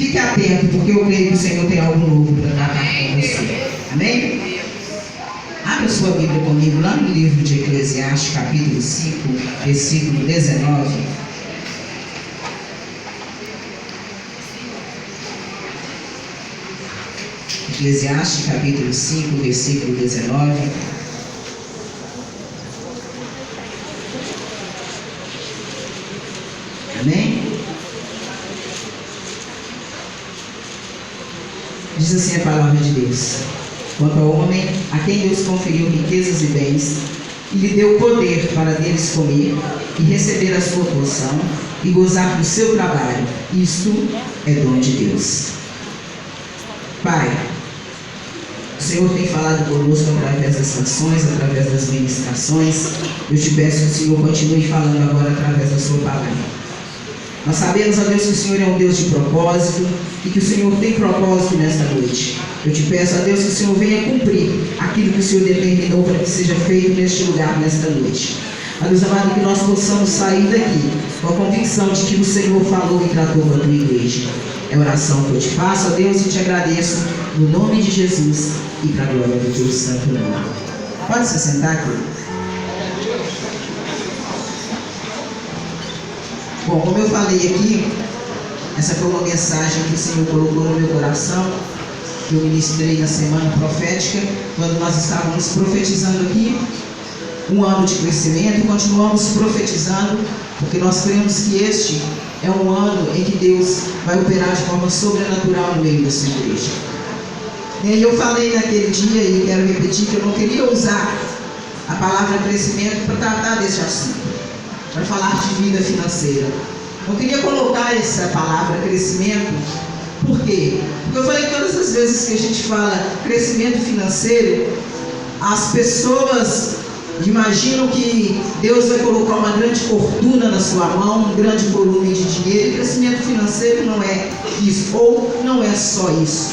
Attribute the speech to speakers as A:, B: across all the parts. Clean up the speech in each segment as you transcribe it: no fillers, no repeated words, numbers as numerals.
A: Fique atento, porque eu creio que o Senhor tem algo novo para tratar com você. Amém? Abra sua Bíblia comigo lá no livro de Eclesiastes, capítulo 5, versículo 19. Eclesiastes, capítulo 5, versículo 19. Amém? Diz assim a palavra de Deus: quanto ao homem a quem Deus conferiu riquezas e bens, e lhe deu poder para deles comer e receber a sua porção e gozar do seu trabalho, isto é dom de Deus. Pai, o Senhor tem falado conosco através das canções, através das ministrações. Eu te peço que o Senhor continue falando agora através da sua palavra. Nós sabemos, ó Deus, que o Senhor é um Deus de propósito e que o Senhor tem propósito nesta noite. Eu te peço, ó Deus, que o Senhor venha cumprir aquilo que o Senhor determinou para que seja feito neste lugar, nesta noite. Ó Deus amado, que nós possamos sair daqui com a convicção de que o Senhor falou e tratou com a tua igreja. É a oração que eu te faço, ó Deus, e te agradeço no nome de Jesus e para a glória do teu santo nome. Pode se sentar aqui. Bom, como eu falei aqui, essa foi uma mensagem que o Senhor colocou no meu coração, que eu ministrei na semana profética, quando nós estávamos profetizando aqui um ano de crescimento, e continuamos profetizando, porque nós cremos que este é um ano em que Deus vai operar de forma sobrenatural no meio da sua igreja. E eu falei naquele dia, e quero repetir, que eu não queria usar a palavra crescimento para tratar desse assunto, para falar de vida financeira. Eu queria colocar essa palavra crescimento. Por quê? Porque eu falei que todas as vezes que a gente fala crescimento financeiro, as pessoas imaginam que Deus vai colocar uma grande fortuna na sua mão, um grande volume de dinheiro. E crescimento financeiro não é isso, ou não é só isso.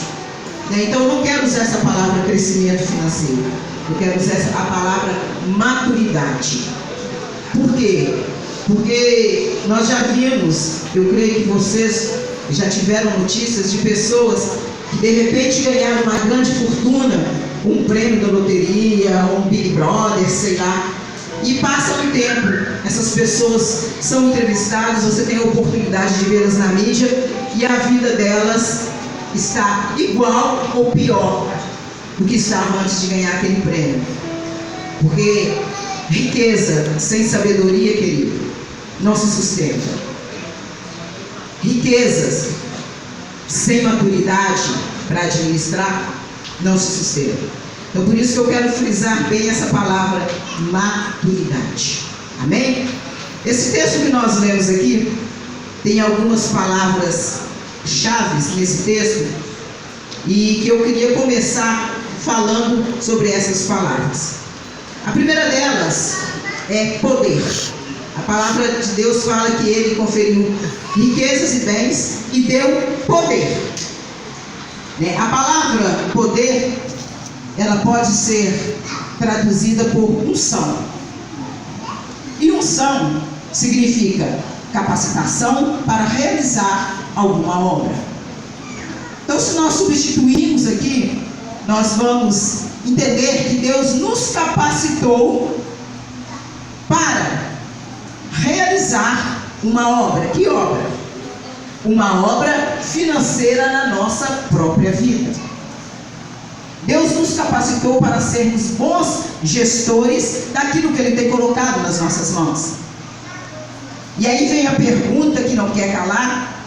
A: Então eu não quero usar essa palavra crescimento financeiro. Eu quero usar a palavra maturidade. Por quê? Porque nós já vimos, eu creio que vocês já tiveram notícias de pessoas que de repente ganharam uma grande fortuna, um prêmio da loteria, um Big Brother, sei lá, e passa um tempo, essas pessoas são entrevistadas, você tem a oportunidade de vê-las na mídia, e a vida delas está igual ou pior do que estava antes de ganhar aquele prêmio. Porque riqueza sem sabedoria, querido, não se sustenta. Riquezas sem maturidade para administrar não se sustenta. Então por isso que eu quero frisar bem essa palavra maturidade. Amém? Esse texto que nós lemos aqui tem algumas palavras chaves nesse texto, e que eu queria começar falando sobre essas palavras. A primeira delas é poder. A palavra de Deus fala que Ele conferiu riquezas e bens e deu poder. A palavra poder, ela pode ser traduzida por unção. E unção significa capacitação para realizar alguma obra. Então, se nós substituirmos aqui, nós vamos entender que Deus nos capacitou para realizar uma obra. Que obra? Uma obra financeira na nossa própria vida. Deus nos capacitou para sermos bons gestores daquilo que Ele tem colocado nas nossas mãos. E aí vem a pergunta que não quer calar: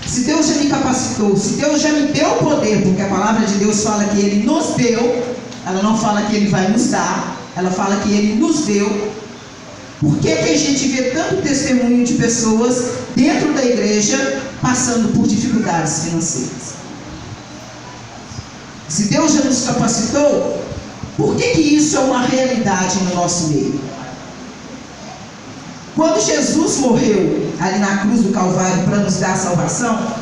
A: se Deus já me capacitou, se Deus já me deu poder, porque a palavra de Deus fala que Ele nos deu, ela não fala que Ele vai nos dar, ela fala que Ele nos deu. Por que a gente vê tanto testemunho de pessoas dentro da igreja passando por dificuldades financeiras? Se Deus já nos capacitou, por que isso é uma realidade no nosso meio? Quando Jesus morreu ali na cruz do Calvário para nos dar a salvação,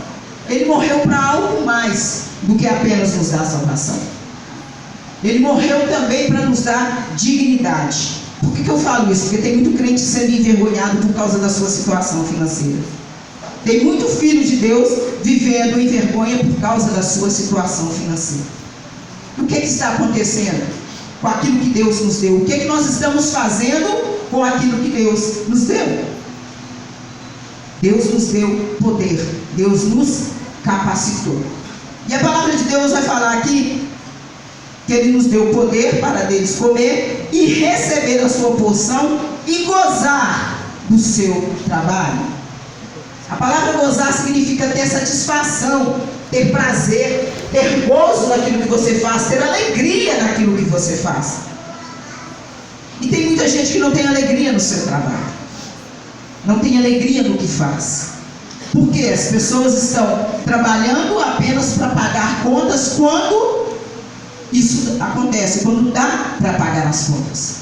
A: Ele morreu para algo mais do que apenas nos dar a salvação. Ele morreu também para nos dar dignidade. Por que eu falo isso? Porque tem muito crente sendo envergonhado por causa da sua situação financeira. Tem muito filho de Deus vivendo em vergonha por causa da sua situação financeira. O que está acontecendo com aquilo que Deus nos deu? O que nós estamos fazendo com aquilo que Deus nos deu? Deus nos deu poder, Deus nos capacitou. E a palavra de Deus vai falar aqui que Ele nos deu poder para deles comer e receber a sua porção e gozar do seu trabalho. A palavra gozar significa ter satisfação, ter prazer, ter gozo naquilo que você faz, ter alegria naquilo que você faz. E tem muita gente que não tem alegria no seu trabalho, não tem alegria no que faz. Porque as pessoas estão trabalhando apenas para pagar contas quando isso acontece, quando dá para pagar as contas.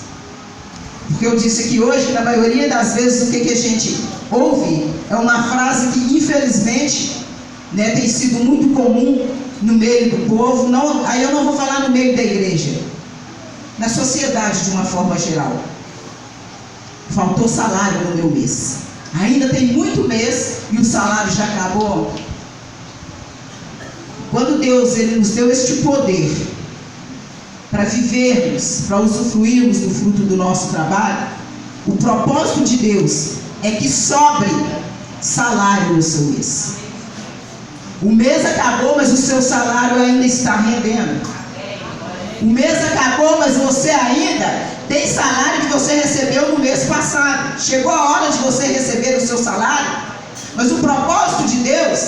A: Porque eu disse aqui hoje que na maioria das vezes o que a gente ouve é uma frase que infelizmente, tem sido muito comum no meio do povo. Não, aí eu não vou falar no meio da igreja, na sociedade de uma forma geral. Faltou salário no meu mês. Ainda tem muito mês e o salário já acabou. Quando Deus Ele nos deu este poder para vivermos, para usufruirmos do fruto do nosso trabalho, o propósito de Deus é que sobre salário no seu mês. O mês acabou, mas o seu salário ainda está rendendo. O mês acabou, mas você ainda tem salário que você recebeu no mês passado. Chegou a hora de você receber o seu salário, mas o propósito de Deus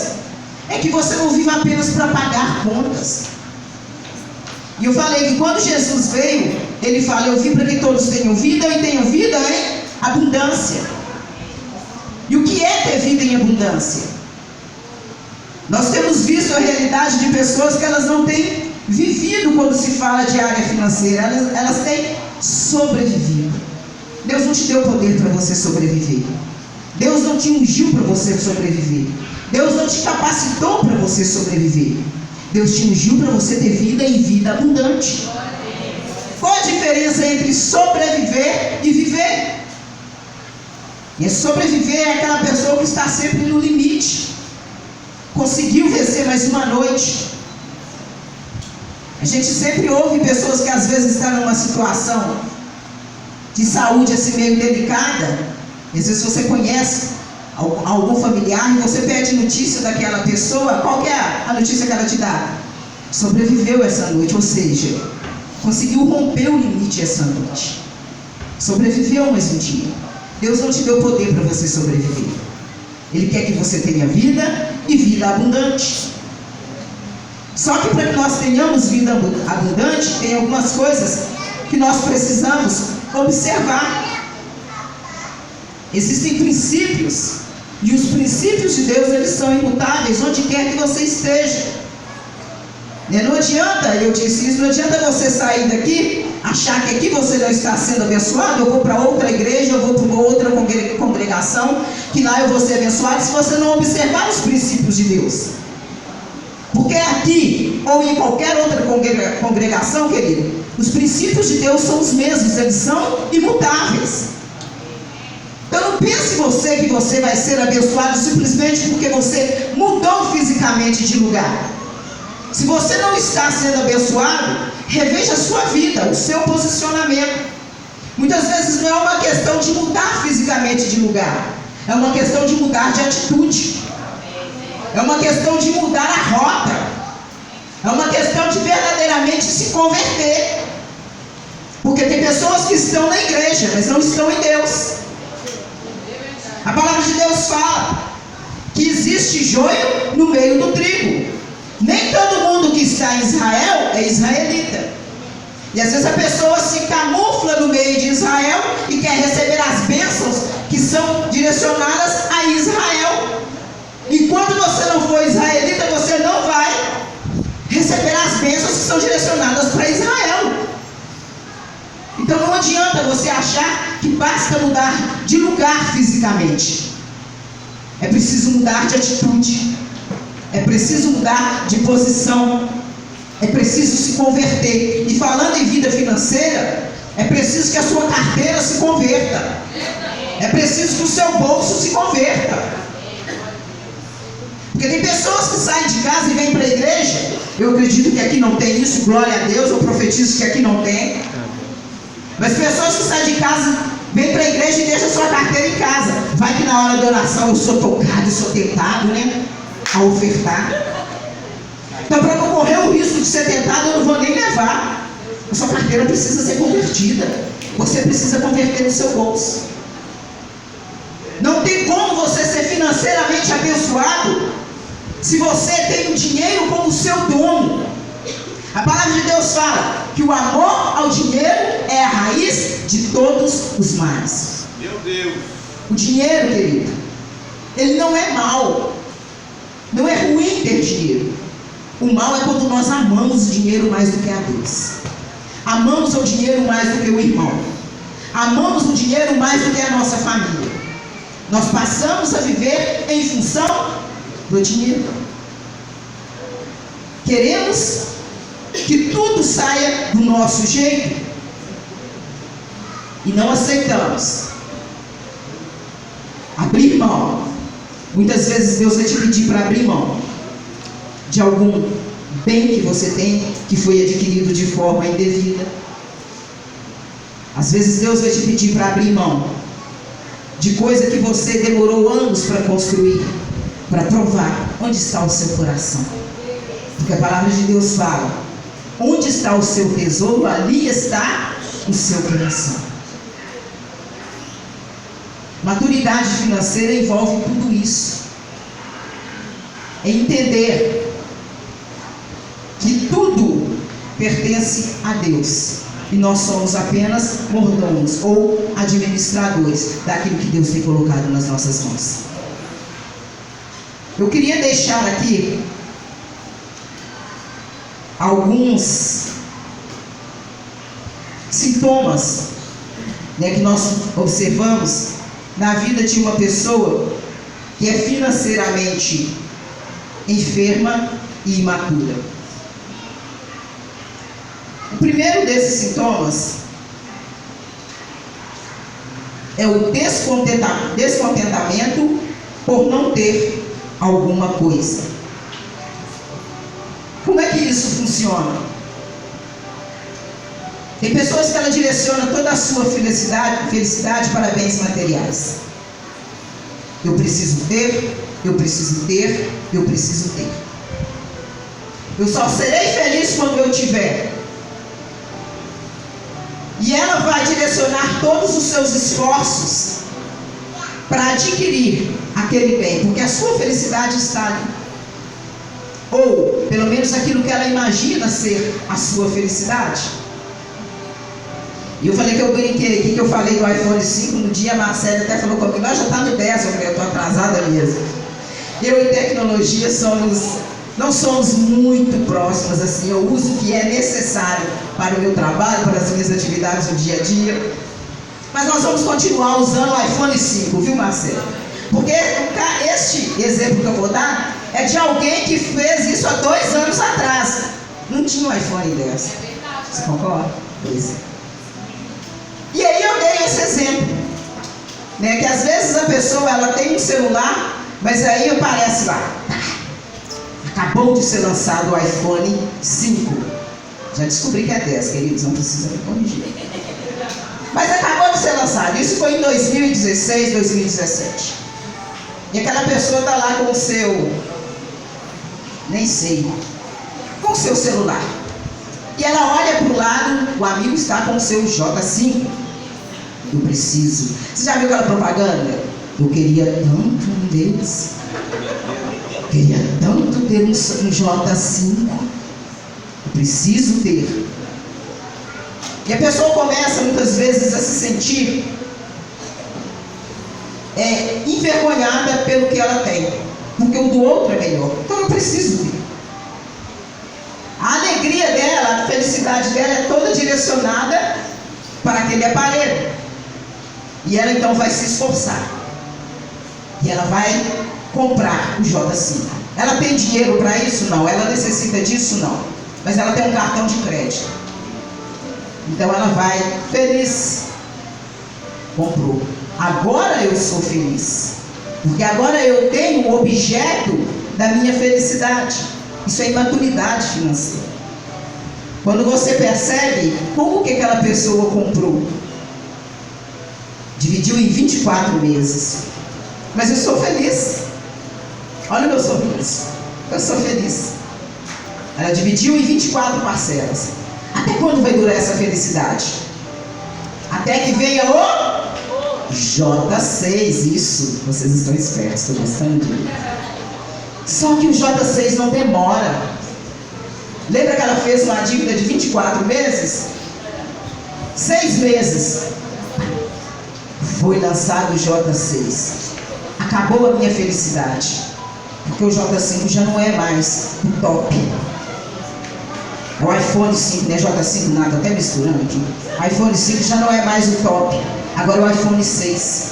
A: é que você não viva apenas para pagar contas. E eu falei que quando Jesus veio, Ele fala: eu vim para que todos tenham vida e tenham vida em abundância. E o que é ter vida em abundância? Nós temos visto a realidade de pessoas que elas não têm vivido quando se fala de área financeira, elas têm sobrevivido. Deus não te deu poder para você sobreviver. Deus não te ungiu para você sobreviver. Deus não te capacitou para você sobreviver. Deus te ungiu para você ter vida e vida abundante. Qual a diferença entre sobreviver e viver? E sobreviver é aquela pessoa que está sempre no limite. Conseguiu vencer mais uma noite. A gente sempre ouve pessoas que às vezes estão numa situação de saúde assim meio delicada. Às vezes você conhece algum familiar e você pede notícia daquela pessoa. Qual que é a notícia que ela te dá? Sobreviveu essa noite, ou seja, conseguiu romper o limite essa noite. Sobreviveu mais um dia. Deus não te deu poder para você sobreviver. Ele quer que você tenha vida e vida abundante. Só que para que nós tenhamos vida abundante, tem algumas coisas que nós precisamos observar. Existem princípios, e os princípios de Deus, eles são imutáveis onde quer que você esteja. Não adianta, eu disse isso, não adianta você sair daqui, achar que aqui você não está sendo abençoado. Eu vou para outra igreja, eu vou para uma outra congregação, que lá eu vou ser abençoado, se você não observar os princípios de Deus. Porque aqui, ou em qualquer outra congregação, querido, os princípios de Deus são os mesmos, eles são imutáveis. Então não pense você que você vai ser abençoado simplesmente porque você mudou fisicamente de lugar. Se você não está sendo abençoado, reveja a sua vida, o seu posicionamento. Muitas vezes não é uma questão de mudar fisicamente de lugar, é uma questão de mudar de atitude. É uma questão de mudar a rota. É uma questão de verdadeiramente se converter. Porque tem pessoas que estão na igreja, mas não estão em Deus. A palavra de Deus fala que existe joio no meio do trigo. Nem todo mundo que está em Israel é israelita. E às vezes a pessoa se camufla no meio de Israel e quer receber as bênçãos que são direcionadas a Israel. E quando você não for israelita, você não vai receber as bênçãos que são direcionadas para Israel. Então não adianta você achar que basta mudar de lugar fisicamente. É preciso mudar de atitude. É preciso mudar de posição. É preciso se converter. E falando em vida financeira, é preciso que a sua carteira se converta. É preciso que o seu bolso se converta. Porque tem pessoas que saem de casa e vêm para a igreja. Eu acredito que aqui não tem isso, glória a Deus, eu profetizo que aqui não tem. Mas pessoas que saem de casa, vêm para a igreja e deixam sua carteira em casa. Vai que na hora da oração eu sou tocado e sou tentado, né? A ofertar. Então, para não correr o risco de ser tentado, eu não vou nem levar. A sua carteira precisa ser convertida. Você precisa converter no seu bolso. Não tem como você ser financeiramente abençoado se você tem o dinheiro como seu dono. A palavra de Deus fala que o amor ao dinheiro é a raiz de todos os males.
B: Meu Deus.
A: O dinheiro, querido, ele não é mal. Não é ruim ter dinheiro. O mal é quando nós amamos o dinheiro mais do que a Deus. Amamos o dinheiro mais do que o irmão. Amamos o dinheiro mais do que a nossa família. Nós passamos a viver em função do dinheiro. Queremos que tudo saia do nosso jeito e não aceitamos abrir mão. Muitas vezes Deus vai te pedir para abrir mão de algum bem que você tem, que foi adquirido de forma indevida. Às vezes Deus vai te pedir para abrir mão de coisa que você demorou anos para construir, para provar onde está o seu coração. Porque a palavra de Deus fala: onde está o seu tesouro, ali está o seu coração. Maturidade financeira envolve tudo isso. É entender que tudo pertence a Deus e nós somos apenas mordomos ou administradores daquilo que Deus tem colocado nas nossas mãos. Eu queria deixar aqui alguns sintomas, que nós observamos na vida de uma pessoa que é financeiramente enferma e imatura. O primeiro desses sintomas é o descontentamento por não ter alguma coisa. Como é que isso funciona? Tem pessoas que ela direciona toda a sua felicidade para bens materiais. Eu preciso ter, eu preciso ter, eu preciso ter. Eu só serei feliz quando eu tiver. E ela vai direcionar todos os seus esforços para adquirir aquele bem, porque a sua felicidade está ali. Ou, pelo menos aquilo que ela imagina ser a sua felicidade. E eu falei que eu brinquei aqui, que eu falei do iPhone 5 no dia, a Marcela até falou comigo: nós já está no 10, eu falei: eu estou atrasada mesmo. Eu e tecnologia não somos muito próximas assim. Eu uso o que é necessário para o meu trabalho, para as minhas atividades do dia a dia. Mas nós vamos continuar usando o iPhone 5, viu, Marcelo? Porque este exemplo que eu vou dar é de alguém que fez isso há 2 anos atrás. Não tinha um iPhone 10. Você concorda? Pois é. E aí eu dei esse exemplo, que às vezes a pessoa ela tem um celular, mas aí aparece lá: acabou de ser lançado o iPhone 5. Já descobri que é 10, queridos, não precisa me corrigir. Mas acabou de ser lançado. Isso foi em 2016, 2017. E aquela pessoa está lá com o seu, nem sei, com o seu celular. E ela olha para o lado, o amigo está com o seu J5. Eu preciso. Você já viu aquela propaganda? Eu queria tanto um deles. Queria tanto ter um J5. Eu preciso ter. E a pessoa começa muitas vezes a se sentir envergonhada pelo que ela tem, porque o do outro é melhor. Então eu preciso ter. A alegria dela, a felicidade dela é toda direcionada para aquele aparelho. E ela então vai se esforçar. E ela vai comprar o J5. Ela tem dinheiro para isso? Não. Ela necessita disso? Não. Mas ela tem um cartão de crédito. Então ela vai feliz. Comprou. Agora eu sou feliz. Porque agora eu tenho um objeto da minha felicidade. Isso é imaturidade financeira. Quando você percebe como que aquela pessoa comprou, dividiu em 24 meses, mas eu sou feliz. Olha o meu sorriso, eu sou feliz. Ela dividiu em 24 parcelas. Até quando vai durar essa felicidade? Até que venha o J6. Isso, vocês estão espertos, estou gostando disso. Só que o J6 não demora. Lembra que ela fez uma dívida de 24 meses? 6 meses. Foi lançado o J6. Acabou a minha felicidade. Porque o J5 já não é mais o top. O iPhone 5, né? J5 nada, até misturando aqui. O iPhone 5 já não é mais o top. Agora o iPhone 6.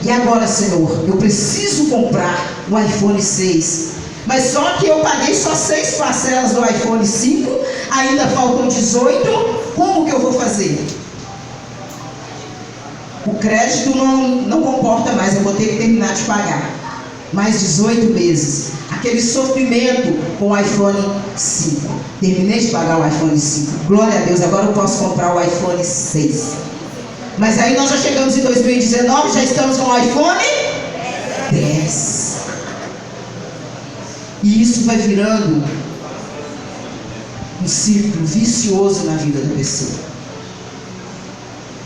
A: E agora, Senhor, eu preciso comprar o iPhone 6. Mas só que eu paguei só 6 parcelas do iPhone 5. Ainda faltam 18. Como que eu vou fazer? O crédito não comporta mais. Eu vou ter que terminar de pagar. Mais 18 meses. Aquele sofrimento com o iPhone 5. Terminei de pagar o iPhone 5. Glória a Deus, agora eu posso comprar o iPhone 6. Mas aí nós já chegamos em 2019, já estamos com o iPhone 10. E isso vai virando um círculo vicioso na vida da pessoa.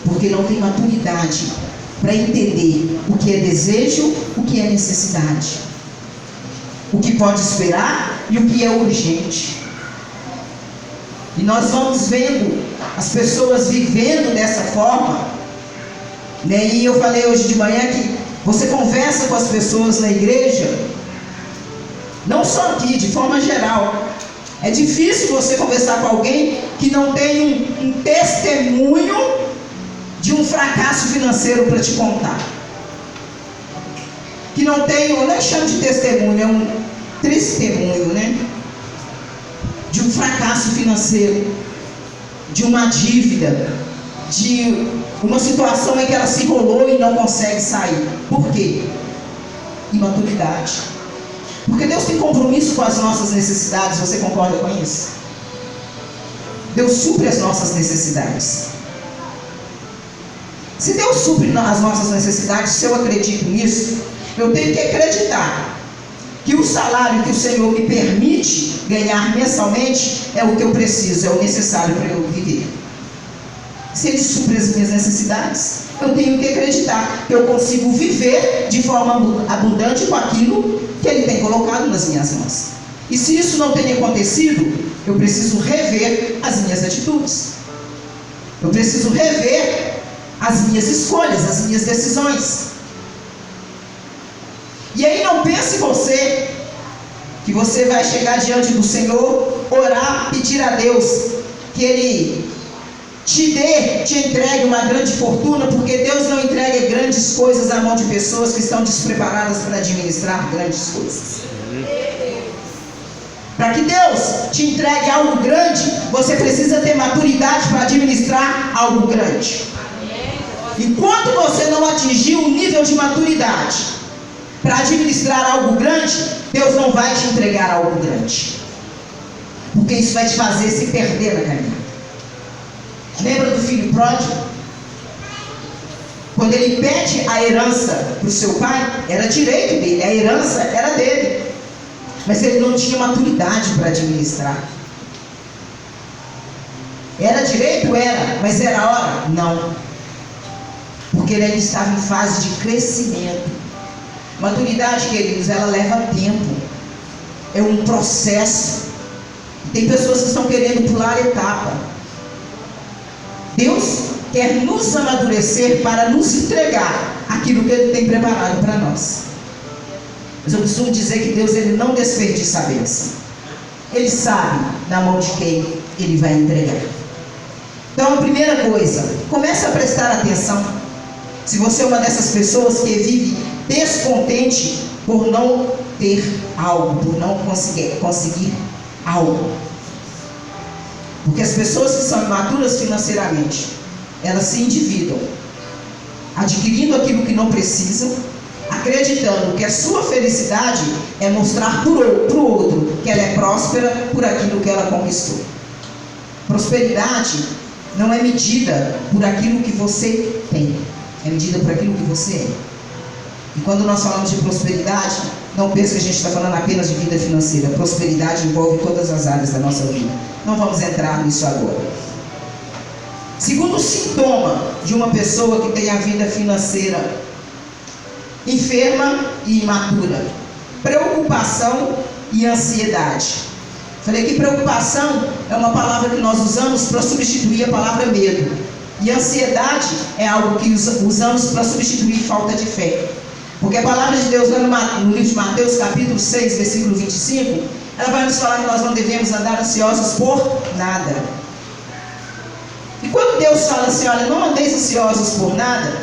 A: Porque não tem maturidade para entender o que é desejo, o que é necessidade, o que pode esperar e o que é urgente. E nós vamos vendo as pessoas vivendo dessa forma, né? E eu falei hoje de manhã que você conversa com as pessoas na igreja, não só aqui, de forma geral. É difícil você conversar com alguém que não tem um testemunho de um fracasso financeiro para te contar. Que não tem, eu nem chamo de testemunho, é um testemunho, né? De um fracasso financeiro, de uma dívida, de uma situação em que ela se enrolou e não consegue sair. Por quê? Imaturidade. Porque Deus tem compromisso com as nossas necessidades, você concorda com isso? Deus supre as nossas necessidades. Se Deus supre as nossas necessidades, se eu acredito nisso, eu tenho que acreditar que o salário que o Senhor me permite ganhar mensalmente é o que eu preciso, é o necessário para eu viver. Se Ele supre as minhas necessidades, eu tenho que acreditar que eu consigo viver de forma abundante com aquilo que Ele tem colocado nas minhas mãos. E se isso não tem acontecido, eu preciso rever as minhas atitudes. Eu preciso rever as minhas escolhas, as minhas decisões. E aí não pense você que você vai chegar diante do Senhor, orar, pedir a Deus que Ele te entregue uma grande fortuna, porque Deus não entrega grandes coisas à mão de pessoas que estão despreparadas para administrar grandes coisas. Para que Deus te entregue algo grande, você precisa ter maturidade para administrar algo grande. Enquanto você não atingir um nível de maturidade para administrar algo grande, Deus não vai te entregar algo grande, porque isso vai te fazer se perder na caminhada. Lembra do filho pródigo? Quando ele pede a herança para o seu pai, era direito dele, a herança era dele, mas ele não tinha maturidade para administrar. Era direito? Era, mas era hora? Não, porque ele ainda estava em fase de crescimento. Maturidade, queridos, ela leva tempo, é um processo. Tem pessoas que estão querendo pular a etapa. Deus quer nos amadurecer para nos entregar aquilo que Ele tem preparado para nós. Mas eu costumo dizer que Deus, Ele não desperdiça a bênção. Ele sabe na mão de quem Ele vai entregar. Então, a primeira coisa, comece a prestar atenção. Se você é uma dessas pessoas que vive descontente por não ter algo, por não conseguir algo. Porque as pessoas que são imaturas financeiramente, elas se endividam, adquirindo aquilo que não precisam, acreditando que a sua felicidade é mostrar para o outro que ela é próspera por aquilo que ela conquistou. Prosperidade não é medida por aquilo que você tem, é medida por aquilo que você é. E quando nós falamos de prosperidade, não pense que a gente está falando apenas de vida financeira. Prosperidade envolve todas as áreas da nossa vida. Não vamos entrar nisso agora. Segundo sintoma de uma pessoa que tem a vida financeira enferma e imatura: preocupação e ansiedade. Falei que preocupação é uma palavra que nós usamos para substituir a palavra medo. E ansiedade é algo que usamos para substituir falta de fé. Porque a palavra de Deus, lá no livro de Mateus, capítulo 6, versículo 25, ela vai nos falar que nós não devemos andar ansiosos por nada. E quando Deus fala assim, olha, não andeis ansiosos por nada,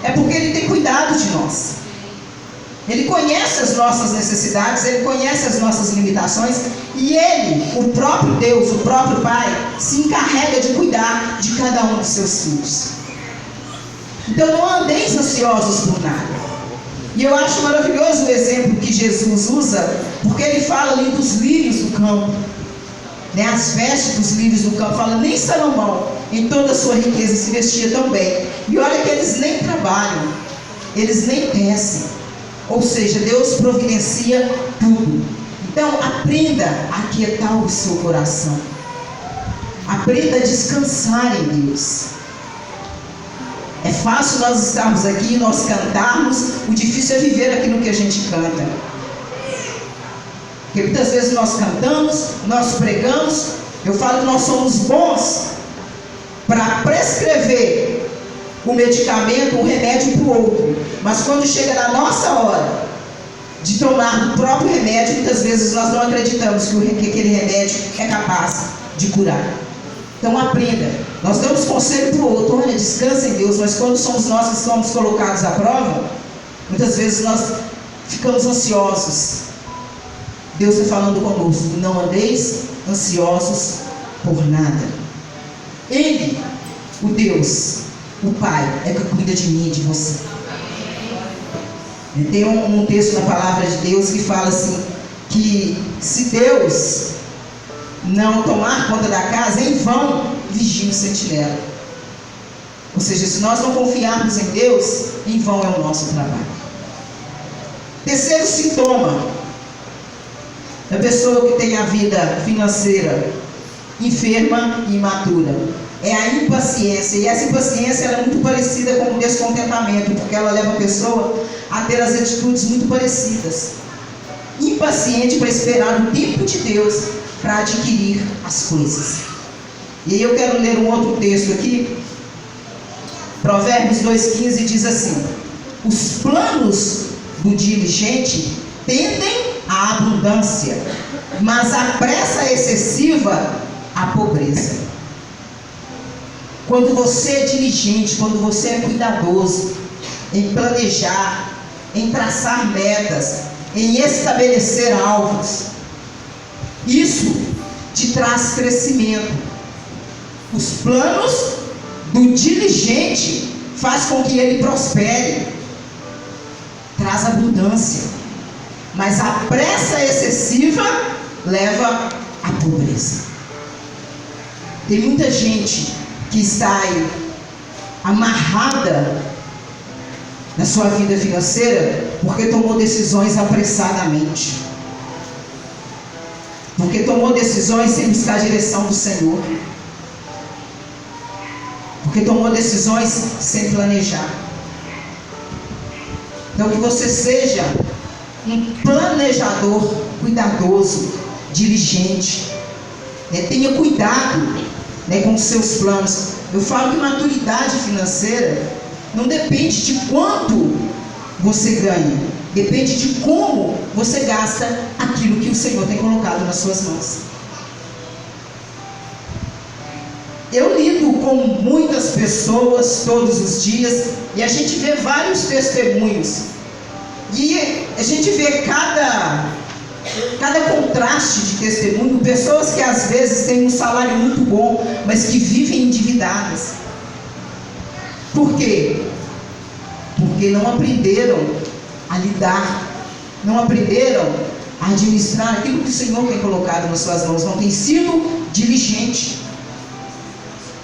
A: é porque Ele tem cuidado de nós. Ele conhece as nossas necessidades, Ele conhece as nossas limitações, e Ele, o próprio Deus, o próprio Pai, se encarrega de cuidar de cada um dos seus filhos. Então não andeis ansiosos por nada. E eu acho maravilhoso o exemplo que Jesus usa, porque Ele fala ali dos lírios do campo, né? As vestes dos lírios do campo. Fala, nem Salomão, em toda a sua riqueza, se vestia tão bem. E olha que eles nem trabalham, eles nem tecem. Ou seja, Deus providencia tudo. Então aprenda a aquietar o seu coração, aprenda a descansar em Deus. É fácil nós estarmos aqui, nós cantarmos, o difícil é viver aquilo que a gente canta. Porque muitas vezes nós cantamos, nós pregamos, eu falo que nós somos bons para prescrever o medicamento, o remédio para o outro. Mas quando chega na nossa hora de tomar o próprio remédio, muitas vezes nós não acreditamos que aquele remédio é capaz de curar. Então aprenda, nós damos conselho para o outro, olha, descansa em Deus, mas quando somos nós que somos colocados à prova, muitas vezes nós ficamos ansiosos. Deus está falando conosco, não andeis ansiosos por nada. Ele, o Deus, o Pai, é que cuida de mim e de você. Tem um texto na palavra de Deus que fala assim, que se Deus não tomar conta da casa, em vão vigia o sentinela. Ou seja, se nós não confiarmos em Deus, em vão é o nosso trabalho. Terceiro sintoma da pessoa que tem a vida financeira enferma e imatura é a impaciência. E essa impaciência ela é muito parecida com o descontentamento, porque ela leva a pessoa a ter as atitudes muito parecidas. Impaciente para esperar o tempo de Deus para adquirir as coisas. E aí eu quero ler um outro texto aqui. Provérbios 2,15 diz assim: os planos do diligente tendem à abundância, mas a pressa excessiva à pobreza. Quando você é diligente, quando você é cuidadoso em planejar, em traçar metas, em estabelecer alvos, isso te traz crescimento. Os planos do diligente faz com que ele prospere, traz abundância, mas a pressa excessiva leva à pobreza. Tem muita gente que está aí amarrada na sua vida financeira porque tomou decisões apressadamente, porque tomou decisões sem buscar a direção do Senhor, porque tomou decisões sem planejar. Então que você seja um planejador cuidadoso, diligente, tenha cuidado, com os seus planos. Eu falo que maturidade financeira não depende de quanto você ganha, depende de como você gasta aquilo que o Senhor tem colocado nas suas mãos. Eu lido com muitas pessoas todos os dias e a gente vê vários testemunhos e a gente vê cada contraste de testemunho, pessoas que às vezes têm um salário muito bom, mas que vivem endividadas. Por quê? Porque não aprenderam a lidar, não aprenderam a administrar aquilo que o Senhor tem colocado nas suas mãos, não tem sido diligente.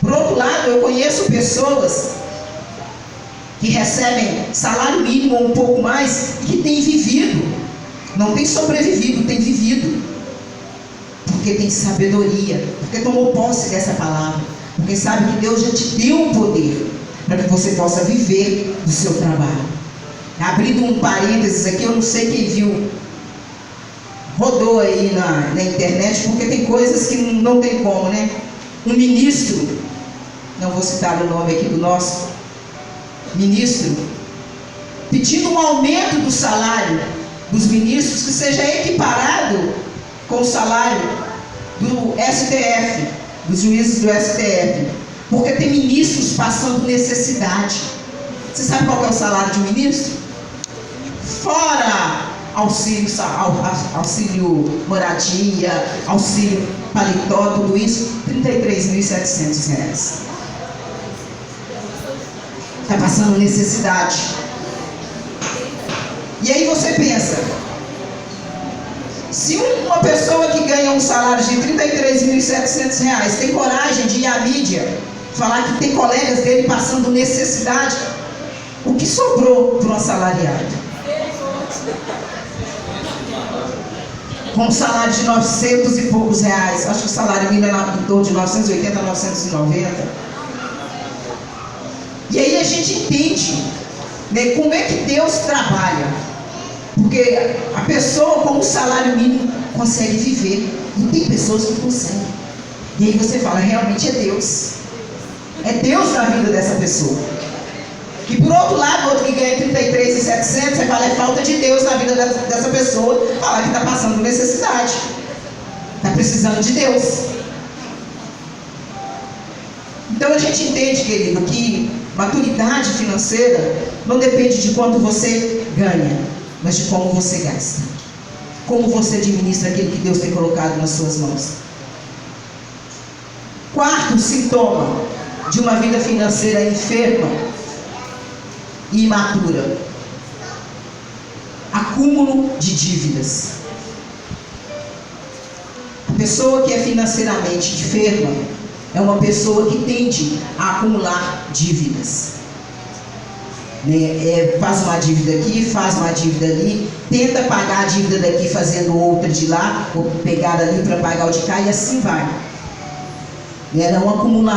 A: Por outro lado, eu conheço pessoas que recebem salário mínimo ou um pouco mais e que têm vivido, não tem sobrevivido, tem vivido, porque tem sabedoria, porque tomou posse dessa palavra, porque sabe que Deus já te deu o poder para que você possa viver do seu trabalho. Abrindo um parênteses aqui, eu não sei quem viu, rodou aí na internet, porque tem coisas que não tem como, né? Um ministro, não vou citar o nome aqui do nosso ministro, pedindo um aumento do salário dos ministros que seja equiparado com o salário do STF, dos juízes do STF, porque tem ministros passando necessidade. Você sabe qual é o salário de um ministro? Fora auxílio moradia, auxílio paletó, tudo isso, R$ 33.700. Está passando necessidade. E aí você pensa, se uma pessoa que ganha um salário de R$ 33.700 tem coragem de ir à mídia falar que tem colegas dele passando necessidade, o que sobrou para um assalariado? Com um salário de 900 e poucos reais, acho que o salário mínimo é em torno de 980 a 990. E aí a gente entende, né, como é que Deus trabalha, porque a pessoa com um salário mínimo consegue viver, e tem pessoas que conseguem. E aí você fala, realmente é Deus na vida dessa pessoa. E por outro lado, outro que ganha 33.700, você fala, é falta de Deus na vida dessa pessoa, falar que está passando necessidade, está precisando de Deus. Então a gente entende, querido, que maturidade financeira não depende de quanto você ganha, mas de como você gasta, como você administra aquilo que Deus tem colocado nas suas mãos. Quarto sintoma de uma vida financeira enferma e imatura: acúmulo de dívidas. A pessoa que é financeiramente enferma é uma pessoa que tende a acumular dívidas, né? Faz uma dívida aqui, faz uma dívida ali, tenta pagar a dívida daqui fazendo outra de lá, ou pegar ali para pagar o de cá, e assim vai. Era um acumulador